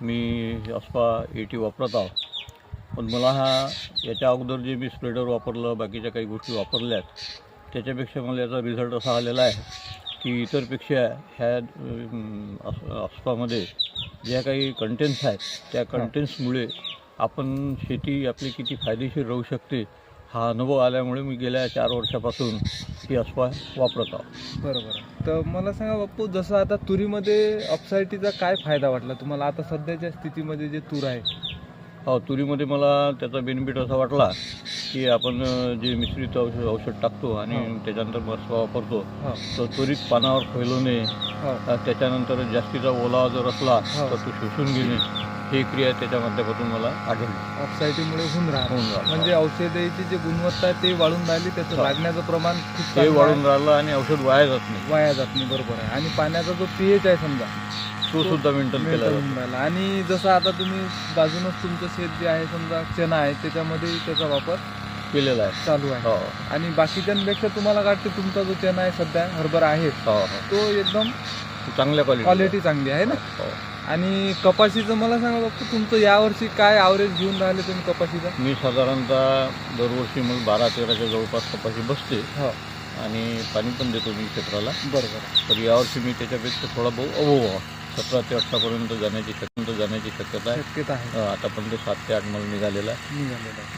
मी अस्पा 80 वापरत आहो. पण मला याच्या अगोदर जे मी स्प्रेडर वापरलं, बाकीच्या काही गोष्टी वापरल्यात, त्याच्यापेक्षा मला याचा रिझल्ट असा आलेला आहे की इतरपेक्षा ह्या अस्पामध्ये ज्या काही कंटेन्ट्स आहेत त्या कंटेन्ट्समुळे आपण शेती आपली किती फायदेशीर राहू शकते हा अनुभव आल्यामुळे मी गेल्या 4 वर्षापासून ही अस्पा वापरत आहो. बरोबर. तर मला सांगा बाप्पू, जसं आता तुरीमध्ये अपसायटीचा काय फायदा वाटला तुम्हाला आता सध्याच्या स्थितीमध्ये जे तूर आहे? तुरीमध्ये मला त्याचा बेनिफिट असा वाटला की आपण जे मिश्रित औषध टाकतो आणि त्याच्यानंतर मस्पा वापरतो तर त्वरित पानावर फैलवणे, त्याच्यानंतर जास्तीचा ओलावा जर असला तर तो शोषून घेणे, ही क्रिया त्याच्या माध्यमातून मला आढळली. अपसायटीमुळे होऊन राहिलं म्हणजे औषधाची जी गुणवत्ता आहे ते वाढून राहिली, त्याचं लागण्याचं प्रमाण खूप ते वाढून राहिलं आणि औषध वाया जात नाही. बरोबर आहे. आणि पाण्याचा जो pH आहे समजा तो सुद्धा मेंटेन केला राहिला. आणि जसं आता तुम्ही बाजूनच तुमचं शेत जे आहे समजा चणा आहे त्याच्यामध्ये त्याचा वापर केलेला आहे, चालू आहे. आणि बाकीच्यांपेक्षा तुम्हाला वाटते तुमचा जो चणा आहे सध्या हरभरा आहे तो एकदम चांगल्या क्वालिटी चांगली आहे ना? आणि कपाशीचं मला सांगा बाप्पा, तुमचं यावर्षी काय ॲव्हरेज घेऊन राहिले तुम्ही कपाशीचा? मी साधारणतः दरवर्षी मग 12-13च्या जवळपास कपाशी बसते आणि पाणी पण देतो मी क्षेत्राला. बरोबर. तर यावर्षी मी त्याच्यापेक्षा थोडा बहु 17 ते 18 पर्यंत जाण्याची शक्यता आहे. आतापर्यंत 7 ते 8 मला निघालेला आहे.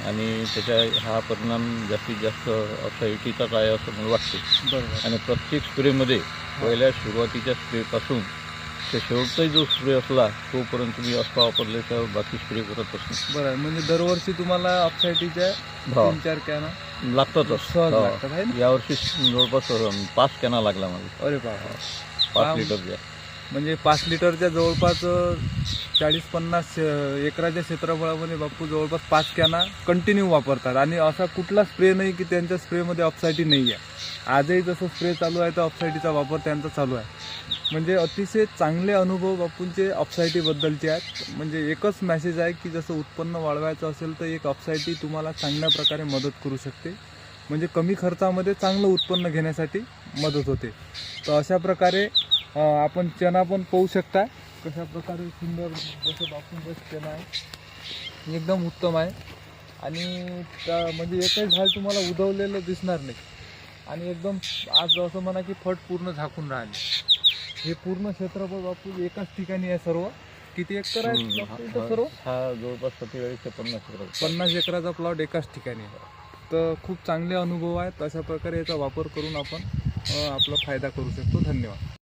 आणि त्याचा हा परिणाम जास्तीत जास्त अपसायटीचाच आहे असं मला वाटते. बरोबर. आणि प्रत्येक स्प्रेमध्ये पहिल्या सुरुवातीच्या स्प्रेपासून ते शेवटचा जो स्प्रे असला तोपर्यंत मी अस्पा वापरल्याशिवाय बाकी स्प्रे करत असतो. बरं. म्हणजे दरवर्षी तुम्हाला अपसायटीच्या 3-4 कॅन लागतातच. यावर्षी जवळपास 5 कॅना लागला मला. अरे बाबा, 5 लिटरच्या. म्हणजे 5 लिटरच्या जवळपास 40-50 एकराच्या क्षेत्रफळामध्ये बाप्पू जवळपास 5 कॅना कंटिन्यू वापरतात. आणि असा कुठला स्प्रे नाही की त्यांच्या स्प्रेमध्ये अपसायटी नाही आहे. आजही जसं स्प्रे चालू आहे तर अपसायटीचा वापर त्यांचा चालू आहे. म्हणजे अतिशय चांगले अनुभव बापूंचे अपसायटीबद्दलचे आहेत. म्हणजे एकच मॅसेज आहे की जसं उत्पन्न वाढवायचं असेल तर एक अपसायटी तुम्हाला चांगल्या प्रकारे मदत करू शकते. म्हणजे कमी खर्चामध्ये चांगलं उत्पन्न घेण्यासाठी मदत होते. तर अशा प्रकारे आपण चणा पण पाहू शकता कशा प्रकारे सुंदर जसं बापूंचं चणा आहे एकदम उत्तम आहे. आणि म्हणजे एकही झाड तुम्हाला उधवलेलं दिसणार नाही. आणि एकदम आज असं म्हणा की फट पूर्ण झाकून राहिले. हे पूर्ण क्षेत्रफळ बापू एकाच ठिकाणी आहे. सर्व किती एकर आहे सर्व? हा जवळपास 47 ते 50 एकराचा प्लॉट एकाच ठिकाणी आहे. तर खूप चांगले अनुभव आहेत. अशा प्रकारे याचा वापर करून आपण आपला फायदा करू शकतो. धन्यवाद.